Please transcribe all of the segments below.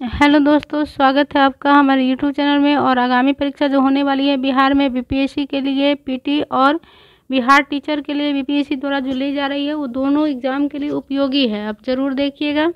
Hello दोस्तों, स्वागत है आपका हमारे यूट्यूब चैनल में। और आगामी परीक्षा जो होने वाली है बिहार में बीपीएससी के लिए पीटी और बिहार टीचर के लिए बीपीएससी द्वारा जो ली जा रही है वो दोनों एग्ज़ाम के लिए उपयोगी है। आप ज़रूर देखिएगा।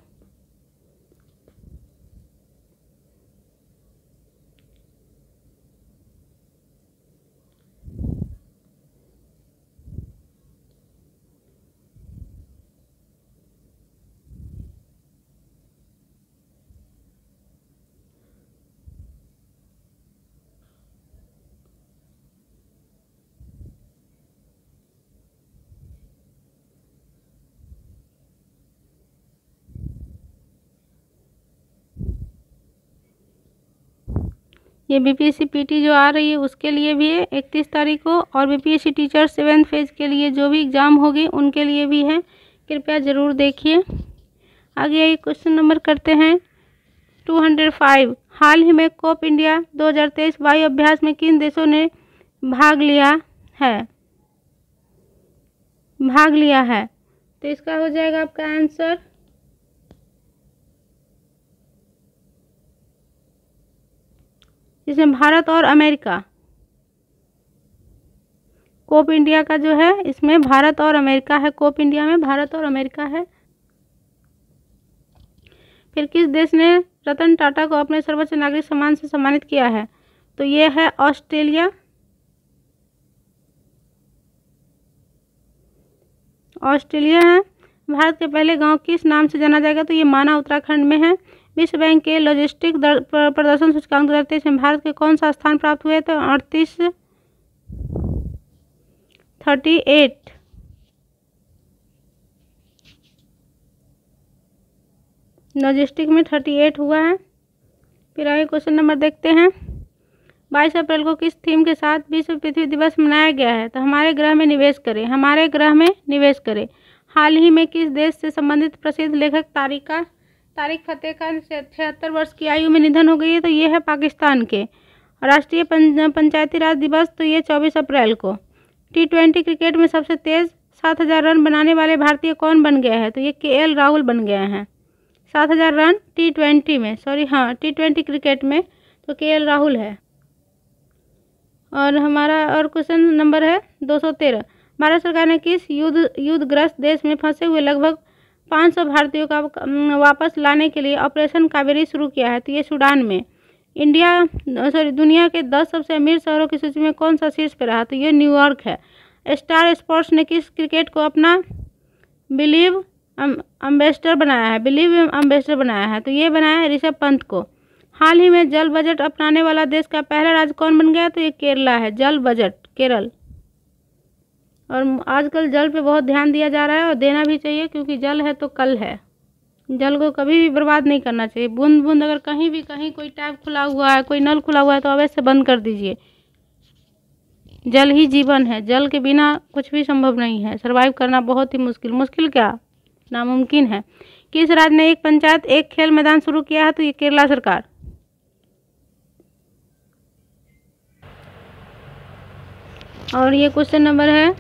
ये बीपीएससी पीटी जो आ रही है उसके लिए भी है 31 तारीख को, और बीपीएससी टीचर 7th फेज के लिए जो भी एग्ज़ाम होगी उनके लिए भी है। कृपया ज़रूर देखिए। आगे ये क्वेश्चन नंबर करते हैं 205। हाल ही में कोप इंडिया 2023 वायु अभ्यास में किन देशों ने भाग लिया है? तो इसका हो जाएगा आपका आंसर इसमें भारत और अमेरिका। कोप इंडिया का जो है इसमें भारत और अमेरिका है। कोप इंडिया में भारत और अमेरिका है। फिर किस देश ने रतन टाटा को अपने सर्वोच्च नागरिक सम्मान से सम्मानित किया है? तो ये है ऑस्ट्रेलिया। ऑस्ट्रेलिया है। भारत के पहले गांव किस नाम से जाना जाएगा? तो ये माना उत्तराखंड में है। विश्व बैंक के लॉजिस्टिक प्रदर्शन सूचकांक 2023 में भारत के कौन सा स्थान प्राप्त हुए? तो 38 लॉजिस्टिक में 38 हुआ है। फिर आगे क्वेश्चन नंबर देखते हैं। 22 अप्रैल को किस थीम के साथ विश्व पृथ्वी दिवस मनाया गया है? तो हमारे ग्रह में निवेश करें। हमारे ग्रह में निवेश करें। हाल ही में किस देश से संबंधित प्रसिद्ध लेखक तारिक फतेह का 76 वर्ष की आयु में निधन हो गई है? तो ये है पाकिस्तान के। राष्ट्रीय पंचायती राज दिवस तो ये 24 अप्रैल को। T20 क्रिकेट में सबसे तेज 7000 रन बनाने वाले भारतीय कौन बन गया है? तो ये KL राहुल बन गए हैं। 7000 रन T20 में, T20 क्रिकेट में तो KL राहुल है। और हमारा और क्वेश्चन नंबर है 213। भारत सरकार ने किस युद्धग्रस्त देश में फंसे हुए लगभग 500 भारतीयों का वापस लाने के लिए ऑपरेशन कावेरी शुरू किया है? तो ये सूडान में। दुनिया के 10 सबसे अमीर शहरों की सूची में कौन सा शीर्ष पे रहा? तो ये न्यूयॉर्क है। स्टार स्पोर्ट्स ने किस क्रिकेट को अपना बिलीव एम्बेसडर बनाया है? तो ये बनाया है ऋषभ पंत को। हाल ही में जल बजट अपनाने वाला देश का पहला राज्य कौन बन गया? तो ये केरला है। जल बजट केरल। और आजकल जल पे बहुत ध्यान दिया जा रहा है और देना भी चाहिए, क्योंकि जल है तो कल है। जल को कभी भी बर्बाद नहीं करना चाहिए। बूंद बूंद अगर कहीं कोई टैप खुला हुआ है, कोई नल खुला हुआ है तो अवश्य बंद कर दीजिए। जल ही जीवन है। जल के बिना कुछ भी संभव नहीं है। सर्वाइव करना बहुत ही मुश्किल क्या नामुमकिन है। किस राज्य ने एक पंचायत एक खेल मैदान शुरू किया है? तो ये केरला सरकार। और ये क्वेश्चन नंबर है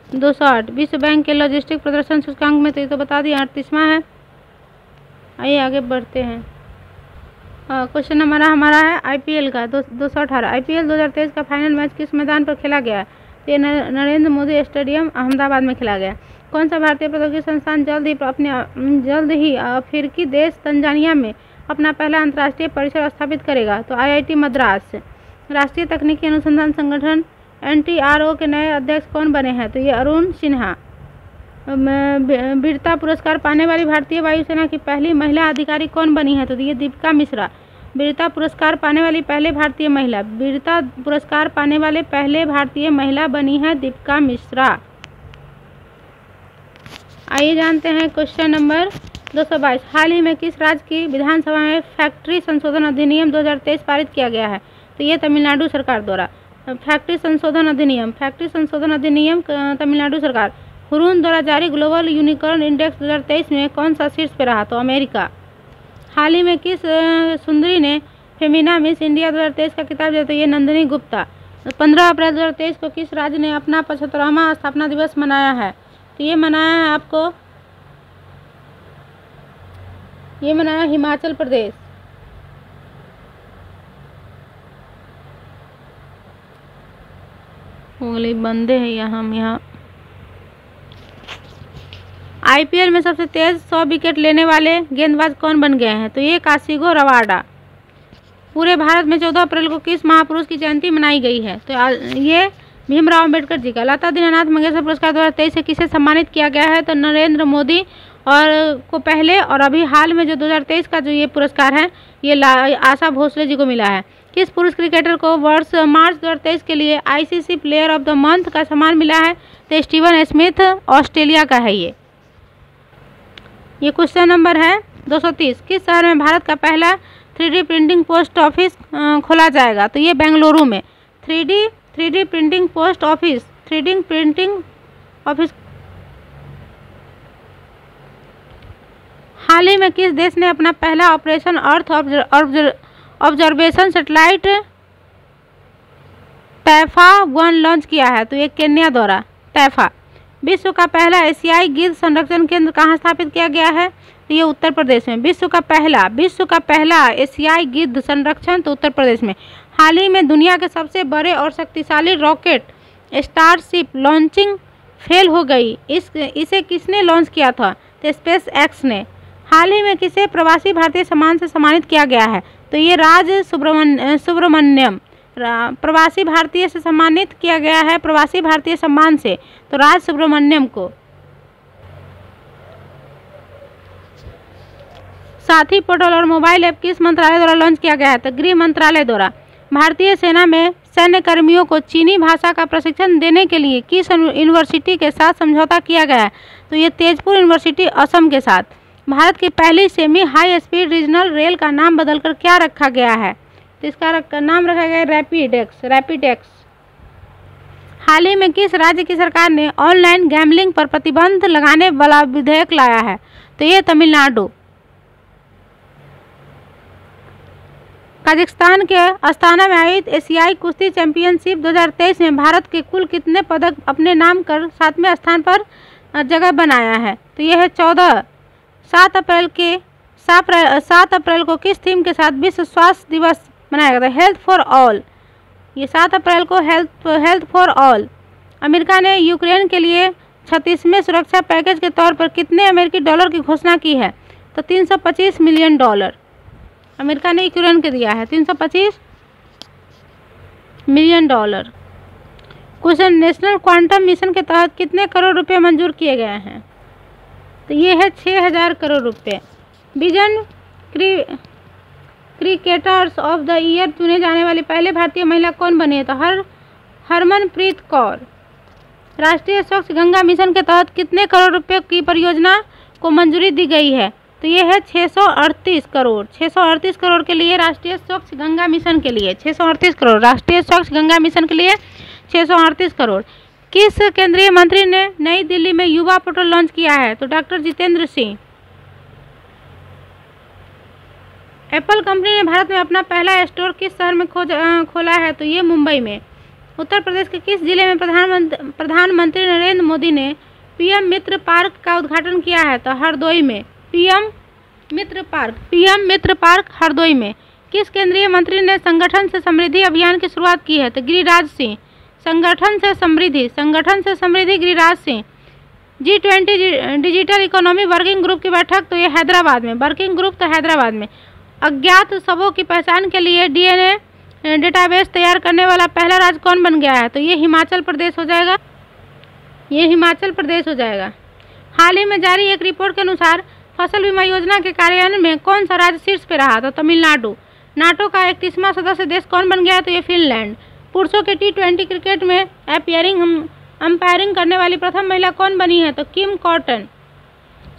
208। विश्व बैंक के लॉजिस्टिक प्रदर्शन सूचकांक में तो ये तो बता दिया 38वां है। आइए आगे बढ़ते हैं। क्वेश्चन नंबर हमारा है IPL का 218। IPL 2023 का फाइनल मैच किस मैदान पर खेला गया? तो ये नरेंद्र मोदी स्टेडियम अहमदाबाद में खेला गया। कौन सा भारतीय प्रौद्योगिकी संस्थान जल्द ही अफ्रीकी देश तंजानिया में अपना पहला अंतर्राष्ट्रीय परिसर स्थापित करेगा? तो IIT मद्रास। राष्ट्रीय तकनीकी अनुसंधान संगठन NTRO के नए अध्यक्ष कौन बने हैं? तो ये अरुण सिन्हा। वीरता पुरस्कार पाने वाली भारतीय वायुसेना की पहली महिला अधिकारी कौन बनी है? तो ये दीपिका मिश्रा। वीरता पुरस्कार पाने वाली पहले भारतीय महिला बनी है दीपिका मिश्रा। आइए जानते हैं क्वेश्चन नंबर 222। हाल ही में किस राज्य की विधानसभा में फैक्ट्री संशोधन अधिनियम 2023 पारित किया गया है? तो ये तमिलनाडु सरकार द्वारा। फैक्ट्री संशोधन अधिनियम तमिलनाडु सरकार। हुरून द्वारा जारी ग्लोबल यूनिकॉर्न इंडेक्स 2023 में कौन सा शीर्ष पे रहा? तो अमेरिका। हाल ही में किस सुंदरी ने फेमिना मिस इंडिया 2023 का खिताब दिया? तो ये नंदिनी गुप्ता। 15 अप्रैल 2023 को किस राज्य ने अपना 75वां स्थापना दिवस मनाया है? तो ये मनाया है हिमाचल प्रदेश। गली बंदे हैं या हम यहाँ। IPL में सबसे तेज 100 विकेट लेने वाले गेंदबाज कौन बन गए हैं? तो ये काशिगो रबाडा। पूरे भारत में 14 अप्रैल को किस महापुरुष की जयंती मनाई गई है? तो ये भीमराव अम्बेडकर जी का। लता दीनानाथ मंगेशकर पुरस्कार 2023 से किसे सम्मानित किया गया है? तो नरेंद्र मोदी और को पहले, और अभी हाल में जो 2023 का जो ये पुरस्कार है ये आशा भोसले जी को मिला है। किस पुरुष क्रिकेटर को वर्ष मार्च 2023 के लिए ICC player of the month का सम्मान मिला है? तो स्टीवन स्मिथ ऑस्ट्रेलिया का है ये क्वेश्चन नंबर है 230। किस शहर में भारत का पहला 3D प्रिंटिंग पोस्ट ऑफिस खोला जाएगा? तो ये बेंगलुरु में 3D printing post office 3D printing office. हाल ही में किस देश ने अपना पहला ऑपरेशन अर्थ ऑब्जर्वेशन सैटेलाइट टैफा-1 लॉन्च किया है? तो ये केन्या द्वारा टैफा। विश्व का पहला एशियाई गिद्ध संरक्षण केंद्र कहाँ स्थापित किया गया है? तो ये उत्तर प्रदेश में। विश्व का पहला एशियाई गिद्ध संरक्षण, तो उत्तर प्रदेश में। हाल ही में दुनिया के सबसे बड़े और शक्तिशाली रॉकेट स्टारशिप लॉन्चिंग फेल हो गई। इसे किसने लॉन्च किया था? तो स्पेस एक्स ने। हाल ही में किसे प्रवासी भारतीय सम्मान से सम्मानित किया गया है? तो ये राज सुब्रमण्यम प्रवासी भारतीय से सम्मानित किया गया है, प्रवासी भारतीय सम्मान से, तो राज सुब्रमण्यम को। साथी पोर्टल और मोबाइल ऐप किस मंत्रालय द्वारा लॉन्च किया गया है? तो गृह मंत्रालय द्वारा। भारतीय सेना में सैन्य कर्मियों को चीनी भाषा का प्रशिक्षण देने के लिए किस यूनिवर्सिटी के साथ समझौता किया गया है? तो ये तेजपुर यूनिवर्सिटी असम के साथ। भारत की पहली semi high speed regional rail का नाम बदलकर क्या रखा गया है? तो इसका नाम रखा गया है रैपिडेक्स। हाल ही में किस राज्य की सरकार ने ऑनलाइन गैम्बलिंग पर प्रतिबंध लगाने वाला विधेयक लाया है? तो ये तमिलनाडु। कजाकिस्तान के अस्ताना में आयोजित एशियाई कुश्ती चैंपियनशिप 2023 में भारत के कुल कितने पदक अपने नाम कर 7वें स्थान पर जगह बनाया है? तो यह है 14। 7 अप्रैल को किस थीम के साथ विश्व स्वास्थ्य दिवस मनाया गया? Health for all. ये 7 अप्रैल को हेल्थ फॉर ऑल। अमेरिका ने यूक्रेन के लिए 36वें सुरक्षा पैकेज के तौर पर कितने अमेरिकी डॉलर की घोषणा की है? तो $325 मिलियन अमेरिका ने यूक्रेन को दिया है, $325 million. Question, national quantum mission के तहत कितने करोड़ रुपए मंजूर किए गए हैं? तो ये है 6000 करोड़ रुपए। Vision cricketers of the year चुने जाने वाली पहले भारतीय महिला कौन बनी है? तो हरमनप्रीत कौर। राष्ट्रीय स्वच्छ गंगा मिशन के तहत कितने करोड़ रुपए की परियोजना को मंजूरी दी गई है? तो ये है 638 करोड़। 638 करोड़ के लिए राष्ट्रीय स्वच्छ गंगा मिशन के लिए 638 करोड़। राष्ट्रीय स्वच्छ गंगा मिशन के लिए 638 करोड़। किस केंद्रीय मंत्री ने नई दिल्ली में युवा पोर्टल लॉन्च किया है? तो doctor Jitendra Singh. Apple company ने भारत में अपना पहला स्टोर किस शहर में खोला है? तो ये मुंबई में। उत्तर प्रदेश के किस जिले में प्रधानमंत्री नरेंद्र मोदी ने PM मित्र पार्क का उद्घाटन किया है? तो हरदोई में। PM मित्र पार्क हरदोई में। किस केंद्रीय मंत्री ने संगठन से समृद्धि अभियान की शुरुआत की है? तो गिरिराज सिंह। संगठन से समृद्धि Giriraj Singh. G20 digital economy working group की बैठक, तो ये हैदराबाद में। वर्किंग ग्रुप तो हैदराबाद में। अज्ञात शवों की पहचान के लिए DNA डेटाबेस तैयार करने वाला पहला राज्य कौन बन गया है? तो ये हिमाचल प्रदेश हो जाएगा। हाल ही में जारी एक रिपोर्ट के अनुसार फसल बीमा योजना के कार्यान्वयन में कौन सा राज्य शीर्ष पे रहा? तो तमिलनाडु। नाटो का 31वां सदस्य देश कौन बन गया है? तो ये फिनलैंड। पुरुषों के T20 क्रिकेट में अंपायरिंग करने वाली प्रथम महिला कौन बनी है? तो किम कॉटन।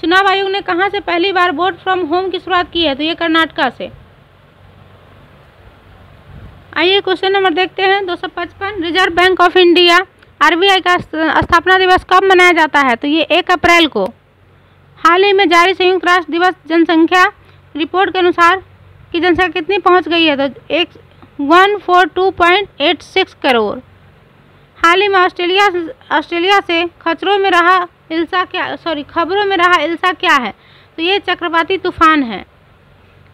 चुनाव आयोग ने कहां से पहली बार वोट फ्रॉम होम की शुरुआत की है? तो ये कर्नाटका से। आइए क्वेश्चन नंबर देखते हैं 255। Reserve bank of India RBI का स्थापना दिवस कब मनाया जाता है? तो ये 1 अप्रैल को। हाल ही में जारी संयुक्त राष्ट्र दिवस जनसंख्या रिपोर्ट के अनुसार की जनसंख्या कितनी पहुंच गई है? तो 142.86 करोड़। हाल ही में ऑस्ट्रेलिया से खबरों में रहा इल्सा क्या है? तो ये चक्रवाती तूफान है।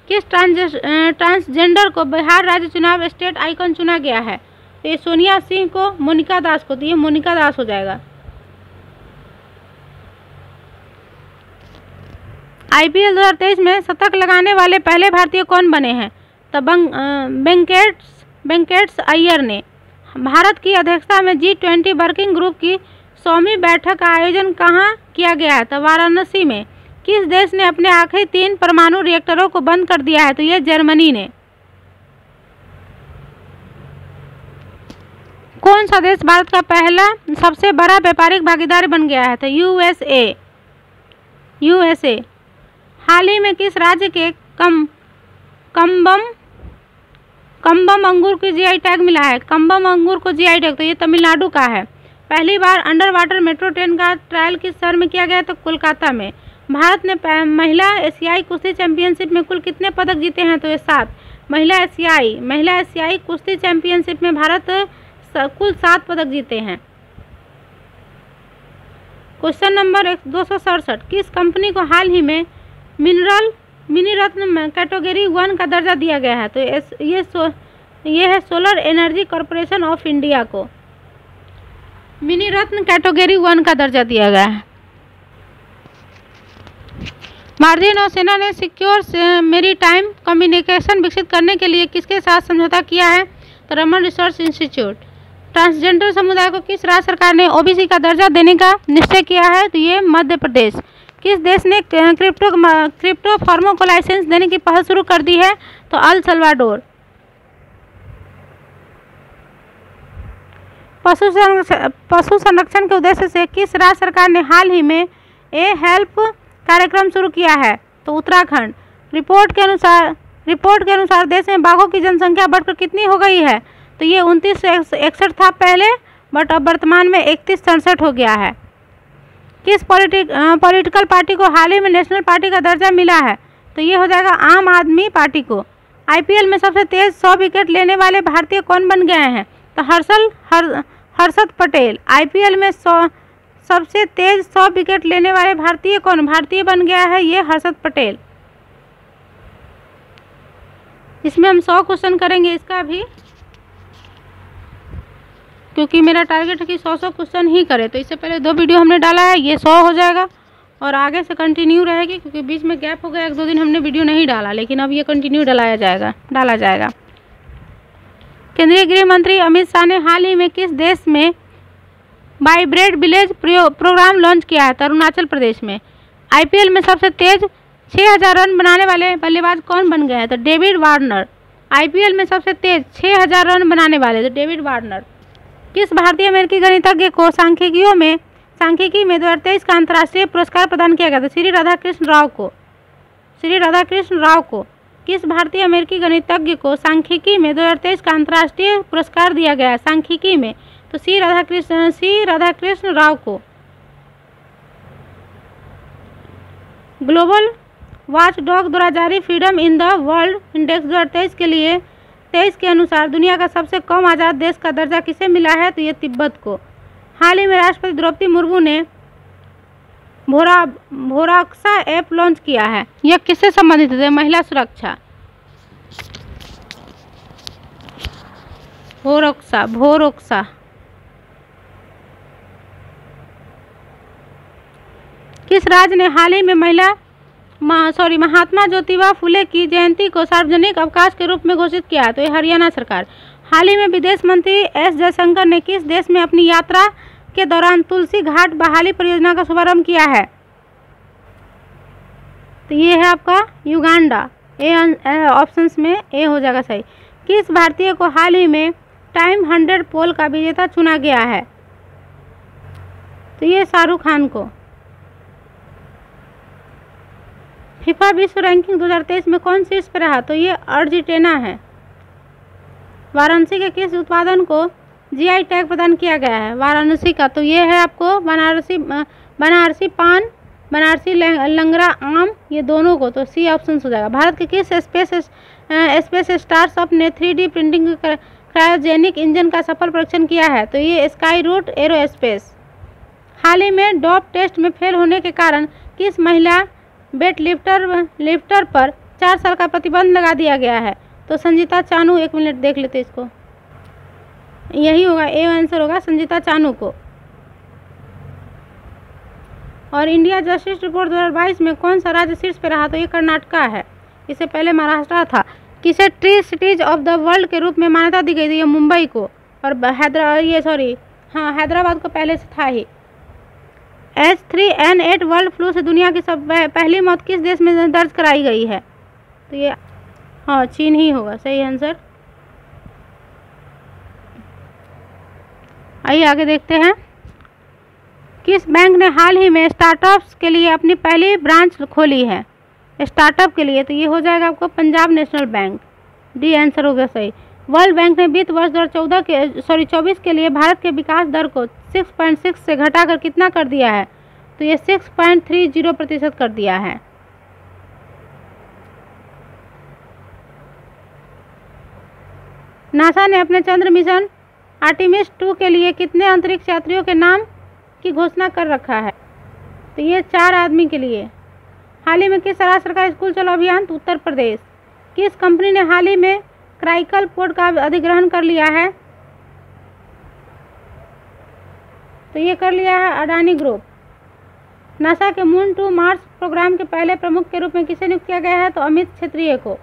किस ट्रांसजेंडर को बिहार राज्य चुनाव स्टेट आइकॉन चुना गया है? तो ये सोनिया सिंह को, मोनिका दास को, तो ये मोनिका दास हो जाएगा। IPL 2023 में शतक लगाने वाले पहले भारतीय कौन बने हैं? तो वेंकटेश अय्यर ने। भारत की अध्यक्षता में G20 वर्किंग ग्रुप की 100वीं बैठक का आयोजन कहाँ किया गया है? तो वाराणसी में। किस देश ने अपने आखिरी 3 परमाणु रिएक्टरों को बंद कर दिया है? तो ये जर्मनी ने। कौन सा देश भारत का पहला सबसे बड़ा व्यापारिक भागीदार बन गया है? तो USA। हाल ही में किस राज्य के कम्बम अंगूर की GI टैग मिला है? कम्बम अंगूर को GI टैग, तो ये तमिलनाडु का है। पहली बार अंडर वाटर मेट्रो ट्रेन का ट्रायल किस शहर में किया गया? तो कोलकाता में। भारत ने महिला एशियाई कुश्ती चैंपियनशिप में कुल कितने पदक जीते हैं? तो ये 7। महिला एशियाई कुश्ती चैंपियनशिप में भारत कुल 7 पदक जीते हैं। क्वेश्चन नंबर 267, किस कंपनी को हाल ही में मिनी रत्न कैटेगरी 1 का दर्जा दिया गया है? तो ये है solar energy corporation of India को मिनी रत्न कैटेगरी 1 का दर्जा दिया गया है। भारतीय नौसेना ने सिक्योर मेरीटाइम कम्युनिकेशन विकसित करने के लिए किसके साथ समझौता किया है? तो रमन रिसर्च इंस्टीट्यूट। ट्रांसजेंडर समुदाय को किस राज्य सरकार ने OBC का दर्जा देने का निश्चय किया है? तो ये मध्य प्रदेश। किस देश ने क्रिप्टो फर्मों को लाइसेंस देने की पहल शुरू कर दी है? तो अल सल्वाडोर। पशु संरक्षण के उद्देश्य से किस राज्य सरकार ने हाल ही में हेल्प कार्यक्रम शुरू किया है? तो उत्तराखंड। रिपोर्ट के अनुसार देश में बाघों की जनसंख्या बढ़कर कितनी हो गई है? तो ये 2961 था पहले, बट अब वर्तमान में 3167 हो गया है। किस पॉलिटिकल पार्टी को हाल ही में नेशनल पार्टी का दर्जा मिला है? तो ये हो जाएगा आम आदमी पार्टी को। IPL में सबसे तेज 100 विकेट लेने वाले भारतीय कौन बन गए हैं? तो हर्षद पटेल। IPL में सबसे तेज 100 विकेट लेने वाले भारतीय बन गया है? ये हर्षद पटेल। इसमें हम 100 क्वेश्चन करेंगे इसका भी, क्योंकि मेरा टारगेट है कि 100 क्वेश्चन ही करे। तो इससे पहले 2 वीडियो हमने डाला है, ये 100 हो जाएगा और आगे से कंटिन्यू रहेगी, क्योंकि बीच में गैप हो गया, 1-2 दिन हमने वीडियो नहीं डाला, लेकिन अब ये कंटिन्यू डाला जाएगा। केंद्रीय गृह मंत्री अमित शाह ने हाल ही में किस देश में वाइब्रेंट विलेज प्रोग्राम लॉन्च किया है? तो अरुणाचल प्रदेश में। IPL में सबसे तेज 6000 रन बनाने वाले बल्लेबाज कौन बन गए हैं? तो डेविड वार्नर। IPL में सबसे तेज 6000 रन बनाने वाले तो डेविड वार्नर। किस भारतीय अमेरिकी गणितज्ञ को सांख्यिकी में 2023 का अंतर्राष्ट्रीय पुरस्कार प्रदान किया गया था? श्री राधाकृष्ण राव को। किस भारतीय अमेरिकी गणितज्ञ को सांख्यिकी में 2023 का अंतर्राष्ट्रीय पुरस्कार दिया गया है? सांख्यिकी में तो श्री राधाकृष्ण राव को। ग्लोबल वॉच डॉग द्वारा जारी freedom in the world index 2023 के अनुसार दुनिया का सबसे कम आज़ाद देश का दर्जा किसे मिला है? तो ये तिब्बत को। हाल ही में राष्ट्रपति द्रौपदी मुर्मू ने भोराक्सा ऐप लॉन्च किया है। यह किससे संबंधित है? महिला सुरक्षा। भोरक्सा। किस राज्य ने हाल ही में महात्मा ज्योतिबा फुले की जयंती को सार्वजनिक अवकाश के रूप में घोषित किया है? तो ये हरियाणा सरकार। हाल ही में विदेश मंत्री S जयशंकर ने किस देश में अपनी यात्रा के दौरान तुलसी घाट बहाली परियोजना का शुभारंभ किया है? तो ये है आपका युगांडा। ऑप्शंस में ए हो जाएगा सही। किस भारतीय को हाल ही में टाइम 100 पोल का विजेता चुना गया है? तो ये शाहरुख खान को। फीफा विश्व रैंकिंग 2023 में कौन शीर्ष पर रहा? तो ये अर्जेंटीना है। वाराणसी के किस उत्पादन को GI टैग प्रदान किया गया है? वाराणसी का। तो ये है आपको बनारसी पान, बनारसी लंगड़ा आम, ये दोनों को। तो सी ऑप्शन हो जाएगा। भारत के किस स्पेस स्टार्टअप ने 3D प्रिंटिंग क्रायोजेनिक इंजन का सफल परीक्षण किया है? तो ये स्काई रूट एरोस्पेस। हाल ही में डोप टेस्ट में फेल होने के कारण किस महिला वेट लिफ्टर पर 4 साल का प्रतिबंध लगा दिया गया है? तो संजीता चानू। 1 मिनट देख लेते इसको। यही होगा, ए आंसर होगा संजीता चानू को। और इंडिया जस्टिस रिपोर्ट 2022 में कौन सा राज्य शीर्ष पे रहा? तो ये कर्नाटका है, इससे पहले महाराष्ट्र था। किसे tree cities of the world के रूप में मान्यता दी गई थी? ये मुंबई को, और हैदराबाद को पहले से था ही। H3N8 वर्ल्ड फ्लू से दुनिया की पहली मौत किस देश में दर्ज कराई गई है? तो ये चीन ही होगा सही आंसर। आइए आगे देखते हैं। किस बैंक ने हाल ही में स्टार्टअप्स के लिए अपनी पहली ब्रांच खोली है? स्टार्टअप के लिए तो ये हो जाएगा आपको Punjab national bank, D answer होगा सही। वर्ल्ड बैंक ने वित्त वर्ष 2024 के लिए भारत के विकास दर को 6.6 से घटाकर कितना कर दिया है? तो ये 6.30% कर दिया है। नासा ने अपने चंद्र मिशन आर्टेमिस 2 के लिए कितने अंतरिक्ष यात्रियों के नाम की घोषणा कर रखा है? तो ये 4 आदमी के लिए। हाल ही में किस राज्य सरकार स्कूल चलो अभियान? तो उत्तर प्रदेश। किस कंपनी ने हाल ही में क्राइकल पोर्ट का अधिग्रहण कर लिया है? तो ये कर लिया है अडानी ग्रुप। नासा के मून टू मार्स प्रोग्राम के पहले प्रमुख के रूप में किसे नियुक्त किया गया है? तो अमित क्षेत्रीय को।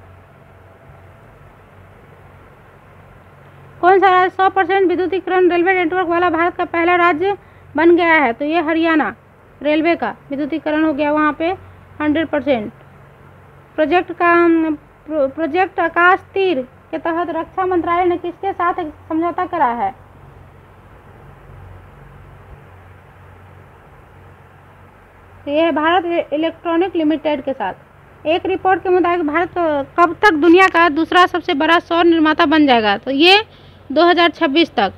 कौन सा राज्य 100% विद्युतीकरण रेलवे नेटवर्क वाला भारत का पहला राज्य बन गया है? तो ये हरियाणा, रेलवे का विद्युतीकरण हो गया वहाँ पे 100%। प्रोजेक्ट आकाश तीर के तहत रक्षा मंत्रालय ने किसके साथ एक समझौता करा है? तो यह है भारत इलेक्ट्रॉनिक लिमिटेड के साथ। एक रिपोर्ट के मुताबिक भारत कब तक दुनिया का दूसरा सबसे बड़ा सौर निर्माता बन जाएगा? तो ये 2026 तक।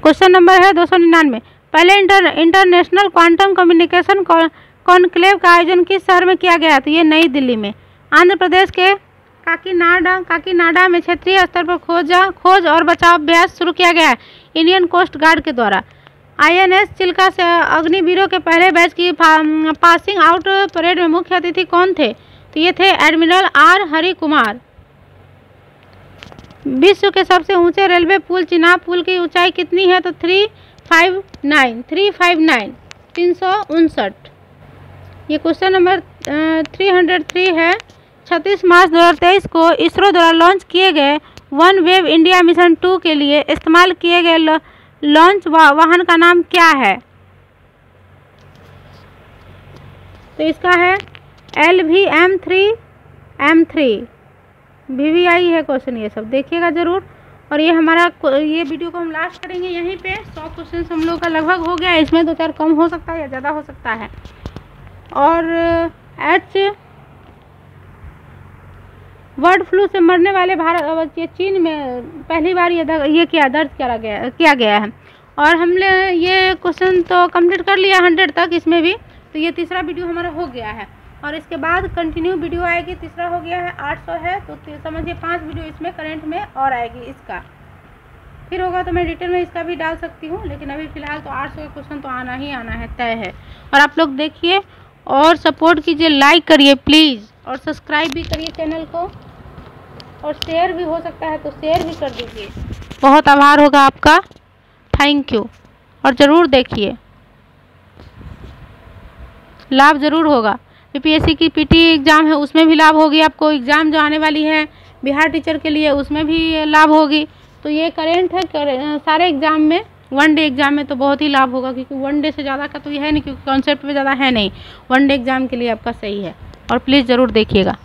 क्वेश्चन नंबर है 299। पहले इंटरनेशनल क्वांटम कम्युनिकेशन कॉन्क्लेव का आयोजन किस शहर में किया गया? तो ये नई दिल्ली में। आंध्र प्रदेश के काकीनाडा में क्षेत्रीय स्तर पर खोज और बचाव अभ्यास शुरू किया गया है इंडियन कोस्ट गार्ड के द्वारा। INS चिल्का से अग्निवीरों के पहले बैच की पासिंग आउट परेड में मुख्य अतिथि कौन थे? तो ये थे एडमिरल R हरि कुमार। विश्व के सबसे ऊंचे रेलवे पुल चिनाब पुल की ऊंचाई कितनी है? तो 359। ये क्वेश्चन नंबर 303 है। 36 मार्च 2023 को इसरो द्वारा लॉन्च किए गए वन वेव इंडिया मिशन 2 के लिए इस्तेमाल किए गए लॉन्च वाहन का नाम क्या है? तो इसका है LVM-3M3। VVI है क्वेश्चन, ये सब देखिएगा जरूर। और ये हमारा ये वीडियो को हम लास्ट करेंगे यहीं पे। 100 क्वेश्चन हम लोग का लगभग हो गया है, इसमें 2-4 कम हो सकता है या ज़्यादा हो सकता है। और बर्ड फ्लू से मरने वाले भारत ये चीन में पहली बार ये दर्ज किया गया है। और हमने ये क्वेश्चन तो कंप्लीट कर लिया 100 तक इसमें भी। तो ये तीसरा वीडियो हमारा हो गया है और इसके बाद कंटिन्यू वीडियो आएगी। तीसरा हो गया है 800 है तो समझिए 5 वीडियो इसमें करंट में और आएगी। इसका फिर होगा तो मैं डिटेल में इसका भी डाल सकती हूँ, लेकिन अभी फ़िलहाल तो 800 का क्वेश्चन तो आना ही आना है, तय है। और आप लोग देखिए और सपोर्ट कीजिए, लाइक करिए प्लीज़, और सब्सक्राइब भी करिए चैनल को, और शेयर भी हो सकता है तो शेयर भी कर दीजिए। बहुत आभार होगा आपका, थैंक यू। और ज़रूर देखिए, लाभ ज़रूर होगा। PPSC की PT एग्ज़ाम है उसमें भी लाभ होगी आपको। एग्ज़ाम जो आने वाली है बिहार टीचर के लिए उसमें भी लाभ होगी। तो ये करेंट है सारे एग्ज़ाम में। 1 डे एग्ज़ाम में तो बहुत ही लाभ होगा, क्योंकि 1 डे से ज़्यादा का तो ये है नहीं, क्योंकि कॉन्सेप्ट में ज़्यादा है नहीं। 1 डे एग्ज़ाम के लिए आपका सही है। और प्लीज़ ज़रूर देखिएगा।